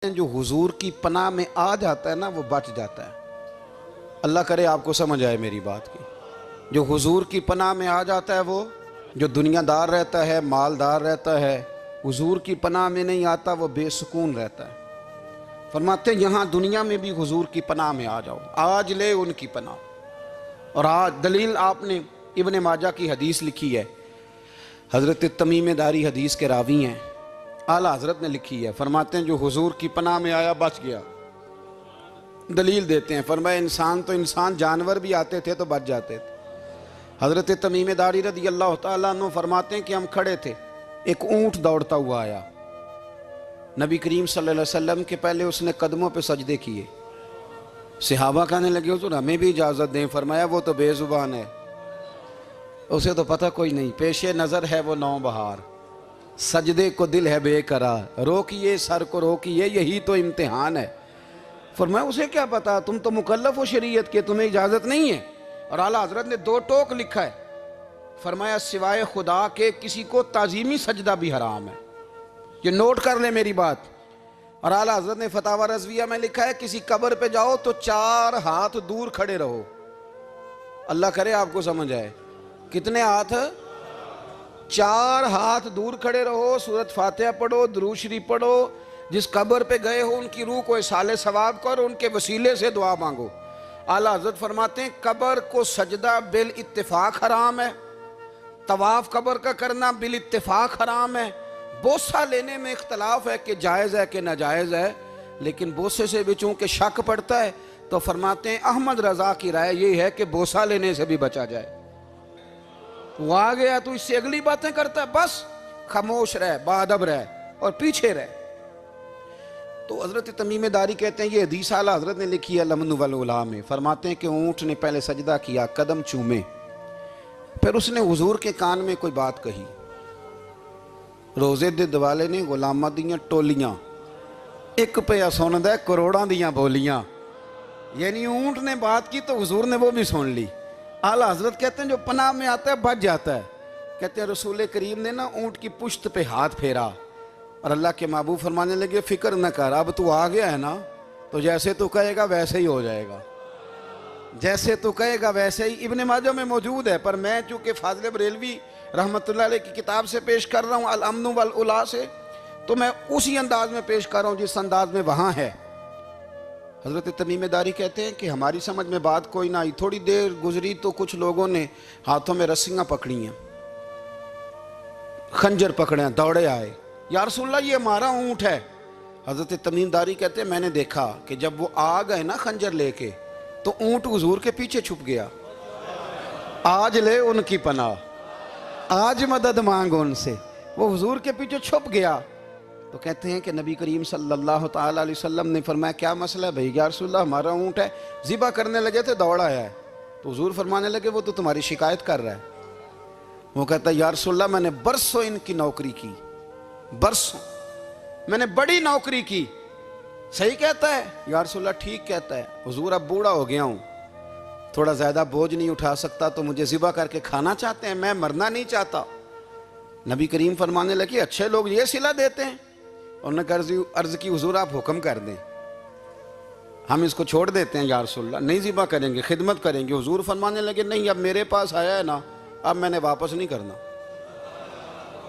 जो हुजूर की पनाह में आ जाता है ना वो बच जाता है। अल्लाह करे आपको समझ आए मेरी बात की। जो हुजूर की पनाह में आ जाता है वो जो दुनियादार रहता है, मालदार रहता है, हुजूर की पनाह में नहीं आता वो बेसुकून रहता है। फरमाते हैं यहाँ दुनिया में भी हुजूर की पनाह में आ जाओ, आज ले उनकी पनाह। और आज दलील आपने इब्ने माजा की हदीस लिखी है, हज़रत तमीम दारी हदीस के रावी हैं, आला हजरत ने लिखी है। फरमाते हैं जो हुजूर की पनाह में आया बच गया। दलील देते हैं, फरमाया इंसान तो इंसान, जानवर भी आते थे तो बच जाते थे। हजरत तमीम दारी रज़ी अल्लाह तआला अन्हु फरमाते हैं कि हम खड़े थे, एक ऊंट दौड़ता हुआ आया। नबी करीम सल्लल्लाहु अलैहि वसल्लम के पहले उसने कदमों पे सजदे किए। सहाबा कहने लगे हुजूर हमें भी इजाज़त दें। फरमाया वो तो बेजुबान है, उसे तो पता कोई नहीं, पेशे नज़र है वो नौ बहार, सजदे को दिल है बेकरार, रोकिए सर को रोकिए यही तो इम्तिहान है। फरमाया उसे क्या पता, तुम तो मुकल्लफ हो शरीयत के, तुम्हें इजाज़त नहीं है। और आला हजरत ने दो टोक लिखा है, फरमाया सिवाय खुदा के किसी को ताजीमी सजदा भी हराम है। ये नोट कर ले मेरी बात। और आला हजरत ने फतावा रज़विया में लिखा है किसी कब्र पे जाओ तो 4 हाथ दूर खड़े रहो। अल्लाह करे आपको समझ आए। कितने हाथ? 4 हाथ दूर खड़े रहो, सूरत फातिहा पढ़ो, दुरूद शरीफ पढ़ो, जिस कब्र पे गए हो उनकी रूह को इसाले सवाब करो, उनके वसीले से दुआ मांगो। आला हज़रत फरमाते हैं कब्र को सजदा बिल इत्तिफाक हराम है, तवाफ कब्र का करना बिल इत्तिफाक हराम है। बोसा लेने में इख्तलाफ है कि जायज़ है कि नाजायज़ है, लेकिन बोसे से भी चूंकि शक पड़ता है तो फरमाते हैं अहमद रज़ा की राय ये है कि बोसा लेने से भी बचा जाए। वो आ गया तो इससे अगली बातें करता है, बस खामोश रह, बाअदब रह और पीछे रह। तो हजरत तमीम दारी कहते हैं ये हदीस आला हजरत ने लिखी है लमन वल उला में। फरमाते हैं कि ऊंट ने पहले सजदा किया, कदम चूमे, फिर उसने हुजूर के कान में कोई बात कही। रोजे दे दिवाले ने गुलामां दियां टोलियां, एक पे सुनदा करोड़ां दियां बोलियां। यानी ऊंट ने बात की तो हुजूर ने वो भी सुन ली। आला हजरत कहते हैं जो पनाह में आता है बच जाता है। कहते हैं रसूल करीम ने ना ऊंट की पुश्त पे हाथ फेरा और अल्लाह के महबूब फरमाने लगे फिक्र न कर, अब तू आ गया है ना तो जैसे तू कहेगा वैसे ही हो जाएगा, जैसे तू कहेगा वैसे ही। इब्ने माजा में मौजूद है, पर मैं चूंकि फाज़िल बरेलवी रहमतुल्लाह अलैह की किताब से पेश कर रहा हूँ अल अम्न वल उला से, तो मैं उसी अंदाज में पेश कर रहा हूँ जिस अंदाज में वहाँ है। हज़रत तमीम दारी कहते हैं कि हमारी समझ में बात कोई ना आई। थोड़ी देर गुजरी तो कुछ लोगों ने हाथों में रस्सियाँ पकड़ी हैं, खंजर पकड़े हैं, दौड़े आए, या रसूलल्लाह ये हमारा ऊँट है। हज़रत तमीम दारी कहते हैं मैंने देखा कि जब वो आ गए ना खंजर लेके तो ऊँट हुजूर के पीछे छुप गया। आज ले उनकी पनाह, आज मदद मांग उनसे, वो हुजूर के पीछे छुप गया। तो कहते हैं कि नबी करीम सल्लल्लाहु ताला अलैहि वसल्लम ने फरमाया क्या मसला है भाई? या रसूलल्लाह हमारा ऊँट है, ज़िबा करने लगे थे दौड़ा आया है। तो हुजूर फरमाने लगे वो तो तुम्हारी शिकायत कर रहा है। वो कहता है या रसूलल्लाह मैंने बरसों इनकी नौकरी की, बरसों मैंने बड़ी नौकरी की। सही कहता है? या रसूलल्लाह ठीक कहता है। हुजूर अब बूढ़ा हो गया हूँ, थोड़ा ज़्यादा बोझ नहीं उठा सकता, तो मुझे ज़िबा करके खाना चाहते हैं, मैं मरना नहीं चाहता। नबी करीम फरमाने लगे अच्छे लोग ये सिला देते हैं। उन्होंने अर्ज की हुजूर आप हुक्म कर दें, हम इसको छोड़ देते हैं या रसूलल्लाह, नहीं ज़िबा करेंगे, खिदमत करेंगे। हुजूर फरमाने लगे नहीं अब मेरे पास आया है ना, अब मैंने वापस नहीं करना,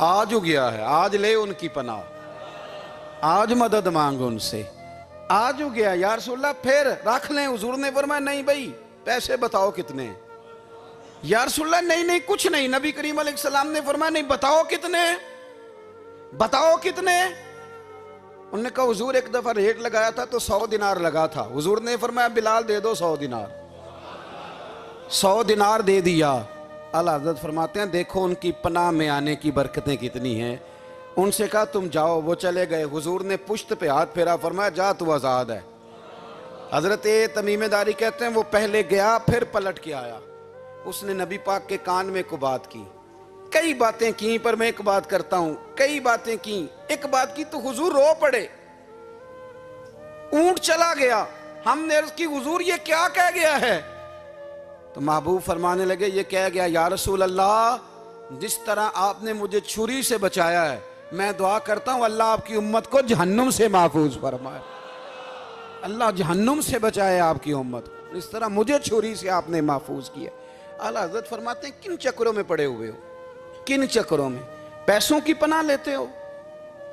आज हो गया है, आज ले उनकी पनाह, आज मदद मांग उनसे, आज हो गया या रसूलल्लाह फिर रख लें। हुजूर ने फरमाया नहीं भाई पैसे बताओ कितने? या रसूलल्लाह नहीं नहीं कुछ नहीं। नबी करीम अलैहिस्सलाम ने फरमाया नहीं बताओ कितने, बताओ कितने? उन्होंने कहा हुजूर एक दफा रेट लगाया था तो 100 दिनार लगा था। हुजूर ने फरमाया बिलाल दे दो 100 दिनार। 100 दिनार दे दिया। आला हज़रत फरमाते हैं देखो उनकी पनाह में आने की बरकतें कितनी हैं। उनसे कहा तुम जाओ, वो चले गए। हुजूर ने पुश्त पे हाथ फेरा, फरमाया जा तू आज़ाद है। हज़रत तमीम दारी कहते हैं वो पहले गया फिर पलट के आया, उसने नबी पाक के कान में को बात की, कई बातें की, पर मैं एक बात करता हूं, कई बातें की, एक बात की तो हुजूर रो पड़े। ऊंट चला गया, हमने अर्ज की हुजूर ये क्या कह गया है? तो महबूब फरमाने लगे ये कह गया या रसूल अल्लाह जिस तरह आपने मुझे छुरी से बचाया है मैं दुआ करता हूं अल्लाह आपकी उम्मत को जहन्नुम से महफूज फरमाए, अल्लाह जहन्नुम से बचाए आपकी उम्मत को। इस तरह मुझे छुरी से आपने महफूज किया। आला हज़रत फरमाते हैं किन चक्रों में पड़े हुए हो, किन चक्रों में? पैसों की पनाह लेते हो,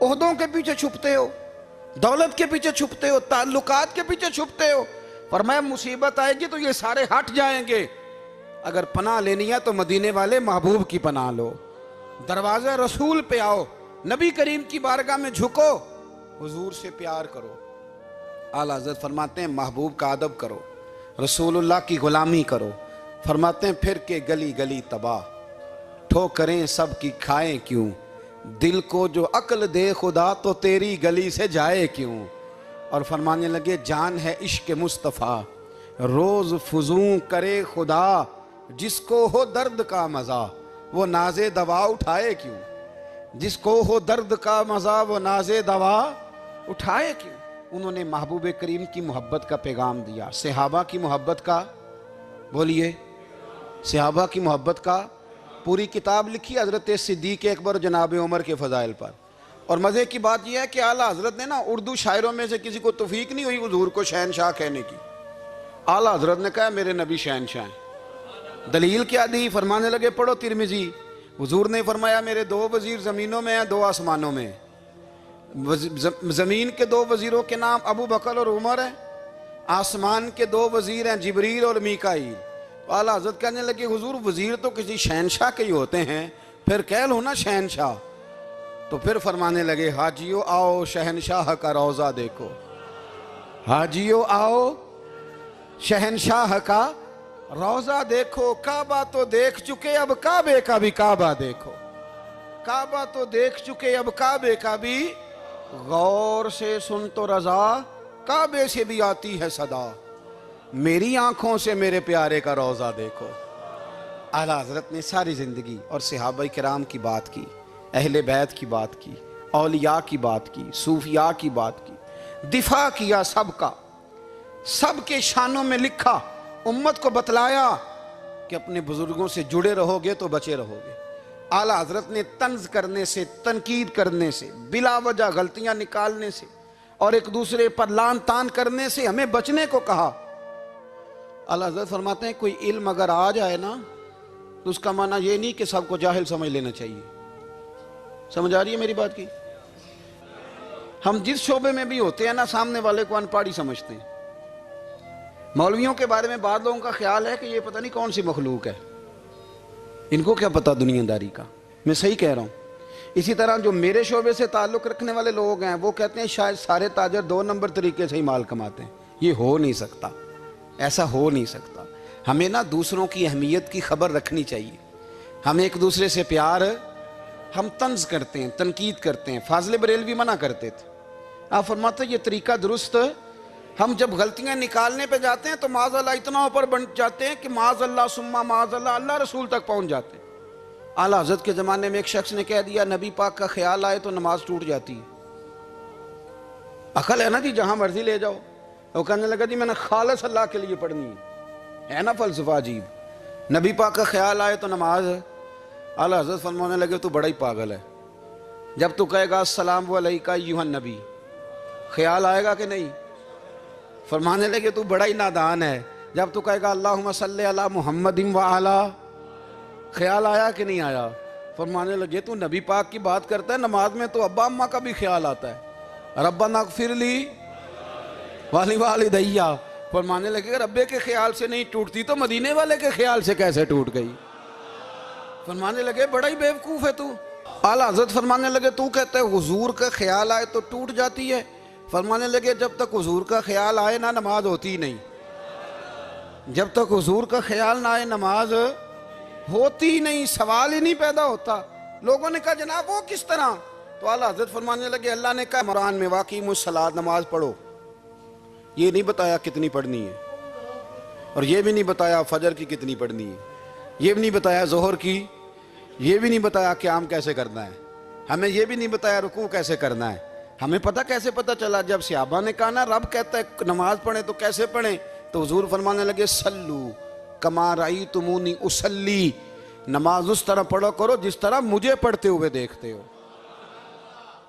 ओहदों के पीछे छुपते हो, दौलत के पीछे छुपते हो, ताल्लुकात के पीछे छुपते हो। फरमाया मुसीबत आएगी तो ये सारे हट जाएंगे। अगर पनाह लेनी है तो मदीने वाले महबूब की पनाह लो, दरवाज़ा रसूल पे आओ, नबी करीम की बारगाह में झुको, हुजूर से प्यार करो। आला हज़रत फरमाते हैं महबूब का अदब करो, रसूलुल्लाह की गुलामी करो। फरमाते हैं फिर के गली गली तबाह, ठोकरें सब की खाएं क्यों, दिल को जो अक्ल दे खुदा तो तेरी गली से जाए क्यों। और फरमाने लगे जान है इश्क मुस्तफ़ा, रोज़ फुजूं करे खुदा, जिसको हो दर्द का मज़ा वो नाज़े दवा उठाए क्यों, जिसको हो दर्द का मज़ा वो नाज़े दवा उठाए क्यों। उन्होंने महबूब करीम की मोहब्बत का पैगाम दिया, सहाबा की मोहब्बत का, बोलिए, सहाबा की मोहब्बत का। पूरी किताब लिखी हज़रत सिद्दीक़ अकबर जनाब उमर के फ़ज़ाइल पर। और मज़े की बात यह है कि आला हज़रत ने ना उर्दू शायरों में से किसी को तौफीक नहीं हुई हुजूर को शहनशाह कहने की। आला हज़रत ने कहा मेरे नबी शहनशाह हैं। दलील क्या दी? फरमाने लगे पढ़ो तिरमिज़ी, हुजूर ने फरमाया मेरे दो वज़ीर ज़मीनों में हैं, दो आसमानों में। ज़मीन के दो वज़ीरों के नाम अबू बकर और उमर हैं, आसमान के दो वज़ीर हैं जिब्रील और मीकाईल। तो आला हज़रत कहने लगे हुजूर वज़ीर तो किसी शहनशाह के ही होते हैं, फिर कह लो ना शहनशाह। तो फिर फरमाने लगे हाजियो आओ शहनशाह का रोज़ा देखो, हाजियो आओ शहनशाह का रोज़ा देखो। काबा तो देख चुके अब काबे का भी काबा देखो, काबा तो देख चुके अब काबे का भी, गौर से सुन तो रज़ा काबे से भी आती है सदा, मेरी आंखों से मेरे प्यारे का रोज़ा देखो। आला हज़रत ने सारी ज़िंदगी और सहाबा किराम की बात की, अहले बैत की बात की, औलिया की बात की, सूफिया की बात की, दिफा किया सबका, सबके शानों में लिखा, उम्मत को बतलाया कि अपने बुजुर्गों से जुड़े रहोगे तो बचे रहोगे। आला हज़रत ने तंज करने से, तनकीद करने से, बिला वजह गलतियां निकालने से और एक दूसरे पर लान तान करने से हमें बचने को कहा। आला हज़रत फरमाते हैं कोई इल्म अगर आ जाए ना तो उसका माना ये नहीं कि सबको जाहिल समझ लेना चाहिए। समझ आ रही है मेरी बात की? हम जिस शोबे में भी होते हैं ना, सामने वाले को अनपढ़ ही समझते हैं। मौलवियों के बारे में बाद लोगों का ख्याल है कि ये पता नहीं कौन सी मखलूक है, इनको क्या पता दुनियादारी का। मैं सही कह रहा हूँ। इसी तरह जो मेरे शोबे से ताल्लुक़ रखने वाले लोग हैं वो कहते हैं शायद सारे ताजर 2 नंबर तरीके से ही माल कमाते हैं। ये हो नहीं सकता, ऐसा हो नहीं सकता। हमें ना दूसरों की अहमियत की खबर रखनी चाहिए। हम एक दूसरे से प्यार, हम तंज करते हैं, तनकीद करते हैं। फाज़िल बरेलवी मना करते थे, आप फरमाते ये तरीका दुरुस्त। हम जब गलतियां निकालने पे जाते हैं तो माज़अल्लाह इतना ऊपर बन जाते हैं कि माज़अल्लाह सुम्मा माज़अल्लाह अल्लाह रसूल तक पहुंच जाते हैं। आला हज़रत के ज़माने में एक शख्स ने कह दिया नबी पाक का ख्याल आए तो नमाज टूट जाती है। अकल है ना जी, जहां मर्जी ले जाओ। वो कहने लगा जी मैंने खालिस अल्लाह के लिए पढ़नी है ना फ़लसफ़ा अजीब। नबी पाक का ख्याल आए तो नमाज। आला हज़रत फरमाने लगे तू बड़ा ही पागल है, जब तू कहेगा अस्सलामु अलैका अय्युहन नबी ख्याल आएगा कि नहीं। फरमाने लगे तू बड़ा ही नादान है, जब तू कहेगा अल्लाहुम्मा सल्ली अला मुहम्मदिन व अला ख्याल आया कि नहीं आया। फरमाने लगे तू नबी पाक की बात करता है, नमाज में तो अब्बा अम्मा का भी ख्याल आता है। रब्बना ग़फ़िरली वाली वालिदैया। फरमाने लगे रब्बे के ख्याल से नहीं टूटती तो मदीने वाले के ख्याल से कैसे टूट गई। फरमाने लगे बड़ा ही बेवकूफ़ है तू। आला हज़रत फरमाने लगे तू कहता है हुजूर का ख्याल आए तो टूट जाती है। फरमाने लगे जब तक हुजूर का ख्याल आए ना नमाज होती ही नहीं, जब तक हुजूर का ख्याल ना आए नमाज होती ही नहीं, सवाल ही नहीं पैदा होता। लोगों ने कहा जनाब वो किस तरह। तो आला हज़रत फरमाने लगे अल्लाह ने कहा कुरान में वाकई मुसलात नमाज पढ़ो, ये नहीं बताया कितनी पढ़नी है, और ये भी नहीं बताया फजर की कितनी पढ़नी है, ये भी नहीं बताया जोहर की, ये भी नहीं बताया क़याम कैसे करना है, हमें ये भी नहीं बताया रुकू कैसे करना है। हमें पता कैसे पता चला? जब सहाबा ने कहा ना रब कहता है नमाज पढ़े तो कैसे पढ़ें, तो हुजूर फरमाने लगे सल्लू कमा रायतुमूनी उसल्ली, नमाज उस तरह पढ़ो करो जिस तरह मुझे पढ़ते हुए देखते हो।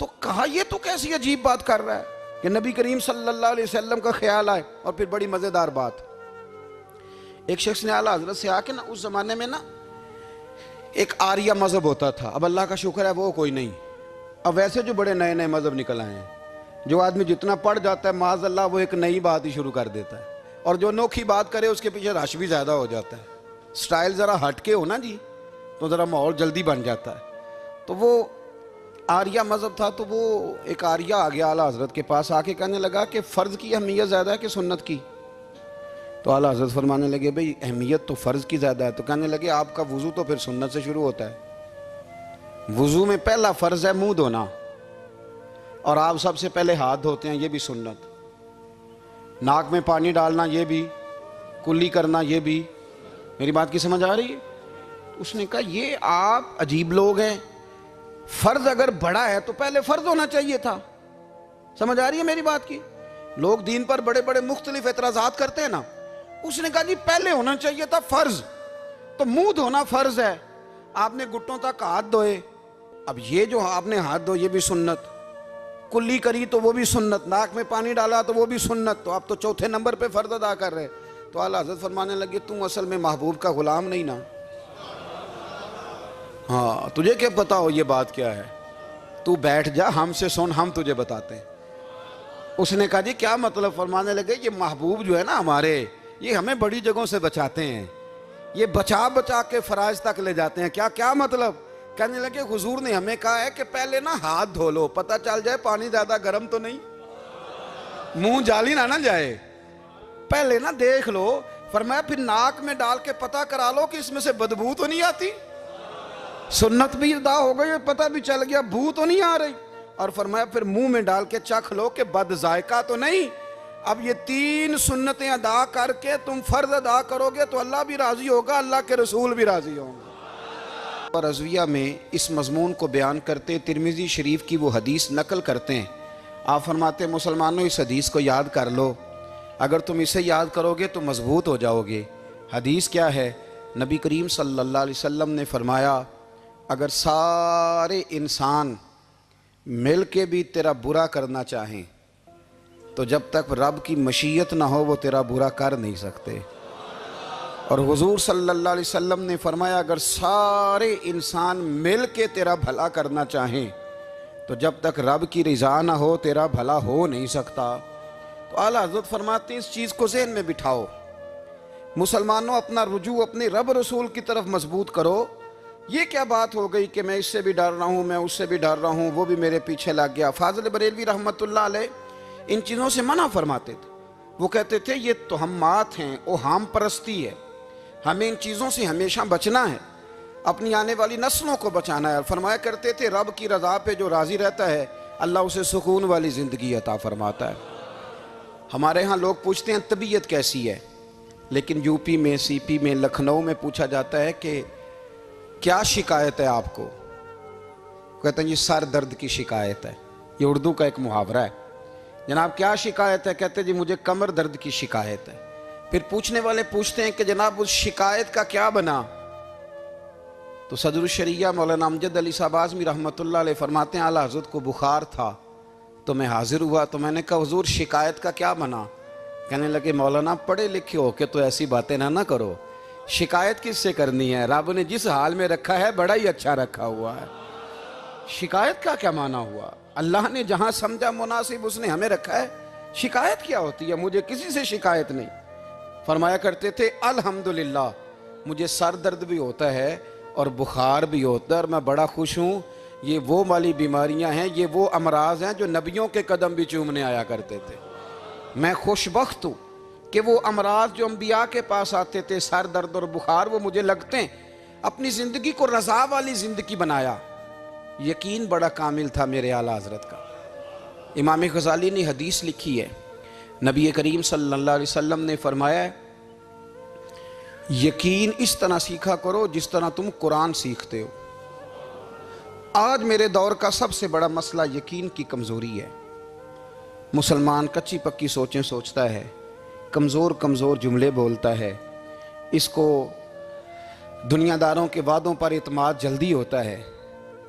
तो कहा ये तो कैसी अजीब बात कर रहा है कि नबी करीम सल्लल्लाहु अलैहि वसल्लम का ख्याल आए। और फिर बड़ी मज़ेदार बात, एक शख्स ने आला हज़रत से आके ना, उस ज़माने में ना एक आर्या मज़हब होता था, अब अल्लाह का शुक्र है वो कोई नहीं। अब वैसे जो बड़े नए नए मज़हब निकल आए हैं, जो आदमी जितना पढ़ जाता है माज़अल्लाह वो एक नई बात ही शुरू कर देता है, और जो अनोखी बात करे उसके पीछे रश भी ज़्यादा हो जाता है। स्टाइल ज़रा हटके हो ना जी तो ज़रा माहौल जल्दी बन जाता है। तो वो आर्या मज़हब था, तो वो एक आर्या आ गया आला हज़रत के पास, आके कहने लगा कि फ़र्ज़ की अहमियत ज़्यादा है कि सुन्नत की। तो आला हज़रत फरमाने लगे भाई अहमियत तो फ़र्ज़ की ज़्यादा है। तो कहने लगे आपका वज़ू तो फिर सुन्नत से शुरू होता है। वज़ू में पहला फ़र्ज़ है मुँह धोना, और आप सबसे पहले हाथ धोते हैं, ये भी सुन्नत। नाक में पानी डालना ये भी, कुल्ली करना ये भी। मेरी बात की समझ आ रही है? उसने कहा ये आप अजीब लोग हैं, फ़र्ज़ अगर बड़ा है तो पहले फ़र्ज़ होना चाहिए था। समझ आ रही है मेरी बात की? लोग दीन पर बड़े बड़े मुख्तलिफ एतराज़ात करते हैं ना, उसने कहा जी पहले होना चाहिए था फ़र्ज़। तो मुंह धोना फ़र्ज़ है, आपने घुटनों तक हाथ धोए, अब ये जो आपने हाथ धो ये भी सुन्नत, कुल्ली करी तो वो भी सुन्नत, नाक में पानी डाला तो वो भी सुन्नत, तो आप तो चौथे नंबर पे फ़र्ज़ अदा कर रहे। तो आला हज़रत फरमाने लगे तुम असल में महबूब का ग़ुलाम नहीं ना। हाँ तुझे क्या पता हो ये बात क्या है, तू बैठ जा हमसे सुन, हम तुझे बताते हैं। उसने कहा जी क्या मतलब? फरमाने लगे ये महबूब जो है ना हमारे, ये हमें बड़ी जगहों से बचाते हैं, ये बचा बचा के फ़राइज़ तक ले जाते हैं। क्या क्या मतलब? कहने लगे हुजूर ने हमें कहा है कि पहले ना हाथ धो लो, पता चल जाए पानी ज़्यादा गर्म तो नहीं, मुंह जाली ना जाए, पहले ना देख लो। फरमाया फिर नाक में डाल के पता करा लो कि इसमें से बदबू तो नहीं आती, सुन्नत भी अदा हो गई, पता भी चल गया बू तो नहीं आ रही। और फरमाया फिर मुंह में डाल के चख लो कि बद जायका तो नहीं। अब ये 3 सुन्नतें अदा करके तुम फ़र्ज़ अदा करोगे तो अल्लाह भी राज़ी होगा, अल्लाह के रसूल भी राज़ी होंगे। और रज़विया में इस मज़मून को बयान करते तिरमिज़ी शरीफ की वो हदीस नकल करते हैं। आप फरमाते मुसलमानों इस हदीस को याद कर लो, अगर तुम इसे याद करोगे तो मजबूत हो जाओगे। हदीस क्या है? नबी करीम सल्लल्लाहु अलैहि वसल्लम ने फरमाया अगर सारे इंसान मिल के भी तेरा बुरा करना चाहें तो जब तक रब की मशीयत ना हो वो तेरा बुरा कर नहीं सकते। और हुजूर सल्लल्लाहु अलैहि वसल्लम ने फरमाया अगर सारे इंसान मिल के तेरा भला करना चाहें तो जब तक रब की रज़ा ना हो तेरा भला हो नहीं सकता। तो आला हज़रत फरमाते इस चीज़ को ज़हन में बिठाओ, मुसलमानों अपना रुजू अपने रब रसूल की तरफ मजबूत करो। ये क्या बात हो गई कि मैं इससे भी डर रहा हूँ, मैं उससे भी डर रहा हूँ, वो भी मेरे पीछे लग गया। फाज़िल बरेलवी रहमतुल्लाह अलैह इन चीज़ों से मना फरमाते थे। वो कहते थे ये तोहमात हैं, ओहाम परस्ती है, हमें इन चीज़ों से हमेशा बचना है, अपनी आने वाली नस्लों को बचाना है। फरमाया करते थे रब की रज़ा पे जो राज़ी रहता है अल्लाह उसे सुकून वाली ज़िंदगी अता फरमाता है। हमारे यहाँ लोग पूछते हैं तबीयत कैसी है, लेकिन यूपी में, सीपी में, लखनऊ में पूछा जाता है कि क्या शिकायत है आपको? कहते हैं जी सर दर्द की शिकायत है। ये उर्दू का एक मुहावरा है। जनाब क्या शिकायत है? कहते हैं जी मुझे कमर दर्द की शिकायत है। फिर पूछने वाले पूछते हैं कि जनाब उस शिकायत का क्या बना? तो सदरुल शरिया मौलाना अमजद अली साहब आज़मी रहमतुल्लाह अलैह फरमाते हैं आला हज़रत को बुखार था तो मैं हाजिर हुआ, तो मैंने कहा हुजूर शिकायत का क्या बना? कहने लगे मौलाना पढ़े लिखे हो के तो ऐसी बातें ना करो, शिकायत किससे करनी है? रब ने जिस हाल में रखा है बड़ा ही अच्छा रखा हुआ है। शिकायत का क्या माना हुआ? अल्लाह ने जहाँ समझा मुनासिब उसने हमें रखा है, शिकायत क्या होती है? मुझे किसी से शिकायत नहीं। फरमाया करते थे अल्हम्दुलिल्लाह मुझे सर दर्द भी होता है और बुखार भी होता है और मैं बड़ा खुश हूँ। ये वो वाली बीमारियां हैं, ये वो अमराज हैं जो नबियों के कदम भी चूमने आया करते थे। मैं खुशबख्त हूँ कि वो अमराज जो अम्बिया के पास आते थे, सर दर्द और बुखार, वो मुझे लगते हैं। अपनी ज़िंदगी को रज़ा वाली ज़िंदगी बनाया। यकीन बड़ा कामिल था मेरे आला हज़रत का। इमाम गज़ाली ने हदीस लिखी है, नबी करीम सल्लल्लाहु अलैहि वसल्लम ने फरमाया यकीन इस तरह सीखा करो जिस तरह तुम कुरान सीखते हो। आज मेरे दौर का सबसे बड़ा मसला यकीन की कमज़ोरी है। मुसलमान कच्ची पक्की सोचें सोचता है, कमज़ोर कमज़ोर जुमले बोलता है, इसको दुनियादारों के वादों पर इत्माद जल्दी होता है।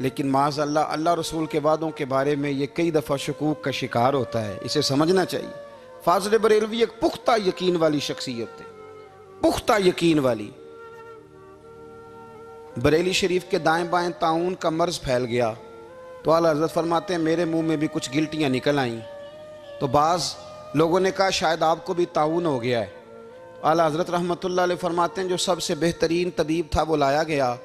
लेकिन माज़अल्लाह अल्लाह रसूल के वादों के बारे में ये कई दफ़ा शकूक का शिकार होता है। इसे समझना चाहिए। फाज़िल बरेलवी एक पुख्ता यकीन वाली शख्सियत थे, पुख्ता यकीन वाली। बरेली शरीफ के दाएं बाएं ताउन का मर्ज फैल गया तो आला हज़रत फरमाते हैं मेरे मुंह में भी कुछ गिल्टियाँ निकल आईं। तो बाज़ लोगों ने कहा शायद आपको भी ताउन हो गया है। आला हज़रत रहमतुल्लाह अलैह फरमाते हैं जो सबसे बेहतरीन तबीब था वो लाया गया।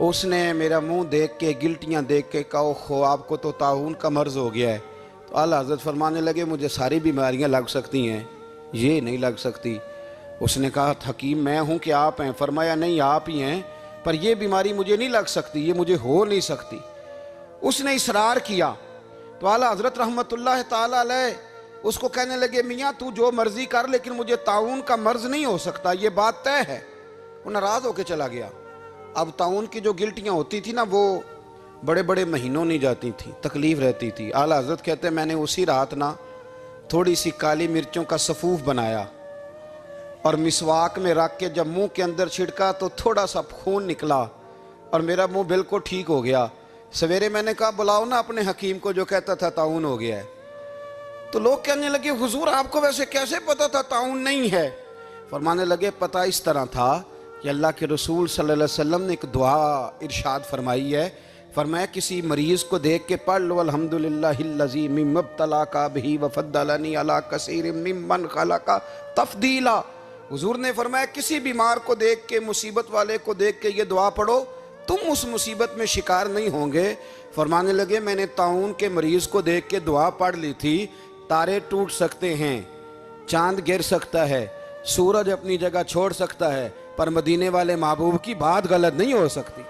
उसने मेरा मुंह देख के, गिल्टियाँ देख के कहा खो आपको तो ताउन का मर्ज हो गया है। तो आला हज़रत फरमाने लगे मुझे सारी बीमारियाँ लग सकती हैं, ये नहीं लग सकती। उसने कहा हकीम मैं हूँ कि आप हैं? फरमाया नहीं आप ही हैं, पर यह बीमारी मुझे नहीं लग सकती, ये मुझे हो नहीं सकती। उसने इसरार किया तो आला हज़रत रहमतुल्लाह ताला अलैह उसको कहने लगे मियाँ तू जो मर्जी कर लेकिन मुझे ताउन का मर्ज नहीं हो सकता, ये बात तय है। वो नाराज़ होकर चला गया। अब ताउन की जो गिल्टियाँ होती थी ना वो बड़े बड़े महीनों नहीं जाती थी, तकलीफ़ रहती थी। आला हज़रत कहते मैंने उसी रात ना थोड़ी सी काली मिर्चों का सफ़ूफ बनाया और मिसवाक में रख के जब मुंह के अंदर छिड़का तो थोड़ा सा खून निकला और मेरा मुंह बिल्कुल ठीक हो गया। सवेरे मैंने कहा बुलाओ ना अपने हकीम को जो कहता था ताउन हो गया है। तो लोग कहने लगे हुजूर आपको वैसे कैसे पता था ताउन नहीं है? फरमाने लगे पता इस तरह था कि अल्लाह के रसूल सल्लल्लाहु अलैहि वसल्लम ने एक दुआ इरशाद फरमाई है। फरमाया किसी मरीज़ को देख के पढ़ लो अल्हम्दुलिल्लाहिल्लज़ी मिम्मब्तलाका बिही वफ़द्दलनी अला कसीरिम मिम्मन खलका तफ़दीला। हुजूर ने फरमाया किसी बीमार को देख के, मुसीबत वाले को देख के ये दुआ पढ़ो, तुम उस मुसीबत में शिकार नहीं होंगे। फरमाने लगे मैंने ताउन के मरीज़ को देख के दुआ पढ़ ली थी। तारे टूट सकते हैं, चांद गिर सकता है, सूरज अपनी जगह छोड़ सकता है, पर मदीने वाले महबूब की बात गलत नहीं हो सकती।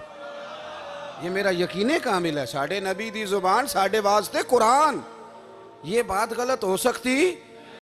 ये मेरा यकीन कामिल है। साढ़े नबी दी जुबान साढ़े वास्ते कुरान, ये बात गलत हो सकती